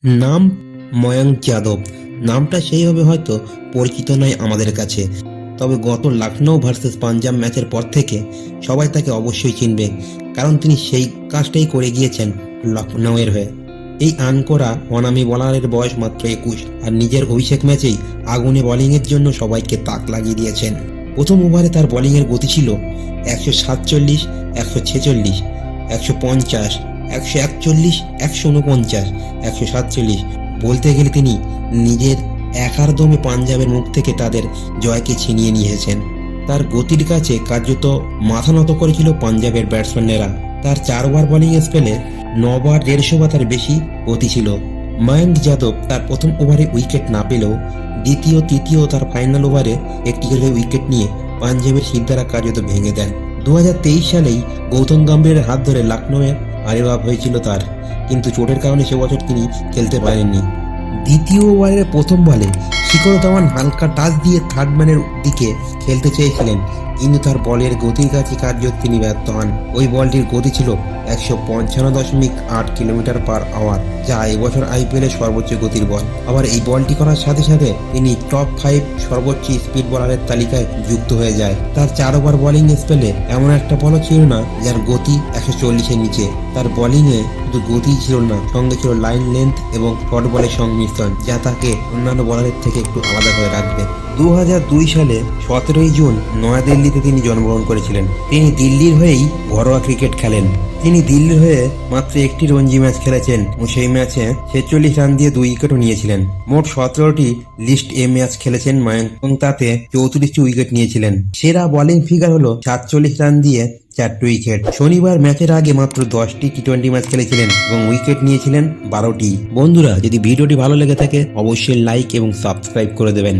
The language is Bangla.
নাম ময়ঙ্ক যাদব। নামটা সেইভাবে হয়তো পরিচিত নয় আমাদের কাছে, তবে গত লখনৌ ভার্সেস পাঞ্জাব ম্যাচের পর থেকে সবাই তাকে অবশ্যই চিনবে, কারণ তিনি সেই কাজটাই করে গিয়েছেন লখনৌয়ের হয়ে। এই আনকোরা অনামী বোলারের বয়স মাত্র 21 আর নিজের অভিষেক ম্যাচেই আগুনে বোলিংয়ের জন্য সবাইকে তাক লাগিয়ে দিয়েছেন। প্রথম ওভারে তার বোলিংয়ের গতি ছিল 147, 146, 150, 141, 149, 147। বলতে গেলে তিনি নিজের একার দমে পাঞ্জাবের মুখ থেকে তাদের জয়কে ছিনিয়ে নিয়েছেন। তার গতির কাছে কার্যত মাথা নত করেছিল পাঞ্জাবের ব্যাটসম্যানেরা। তার 4 ওভার বোলিং স্পেলে 9 বার 150 বা তার বেশি গতি ছিল। ময়ঙ্ক যাদব তার প্রথম ওভারে উইকেট না পেলেও দ্বিতীয়, তৃতীয় ও তার ফাইনাল ওভারে একটি করে উইকেট নিয়ে পাঞ্জাবের শিরদাঁড়া কার্যত ভেঙে দেন। 2023 সালেই গৌতম গম্ভীরের হাত ধরে লখনৌয়ে আবির্ভাব হয়েছিল তার, কিন্তু চোটের কারণে সে বছর তিনি খেলতে পারেননি। দ্বিতীয় ওভারের প্রথম বলে শিখর ধাওয়ান হালকা টাচ দিয়ে থার্ড ম্যানের দিকে খেলতে চেয়েছিলেন, কিন্তু তার বলের গতির কাছে কার্যত তিনি ব্যর্থ হন। ওই বলটির গতি ছিল 155.8 কিলোমিটার পার আওয়ার, যা এবছর IPL এর সর্বোচ্চ গতির বল। আবার এই বলটি করার সাথে সাথে তিনি টপ 5 সর্বোচ্চ স্পিড বোলারের তালিকায় যুক্ত হয়ে যায়। তার 4 ওভার বোলিং স্পেলে এমন একটা বলও ছিল না যার গতি 140-এর নিচে। তার বোলিংয়ে শুধু গতিই ছিল না, সঙ্গে ছিল লাইন লেন্থ এবং শর্ট বলের সংমিশ্রণ, যা তাকে অন্যান্য বোলারের থেকে একটু আলাদা করে রাখবে। 2002 সালে 17 জুন নয়াদিল্লিতে তিনি জন্মগ্রহণ করেছিলেন। তিনি দিল্লির হয়েই ঘরোয়া ক্রিকেট খেলেন। তিনি দিল্লির হয়ে মাত্র একটি রঞ্জি ম্যাচ খেলেছেন ও সেই ম্যাচে 46 রান দিয়ে 2 উইকেটও নিয়েছিলেন। মোট 17টি লিস্ট এ ম্যাচ খেলেছেন ময়ঙ্ক এবং তাতে 34টি উইকেট নিয়েছিলেন। সেরা বোলিং ফিগার হলো 47 রান দিয়ে 4টি উইকেট। শনিবার ম্যাচের আগে মাত্র 10টি টি20 ম্যাচ খেলেছিলেন এবং উইকেট নিয়েছিলেন 12টি। বন্ধুরা, যদি ভিডিওটি ভালো লেগে থাকে অবশ্যই লাইক এবং সাবস্ক্রাইব করে দেবেন।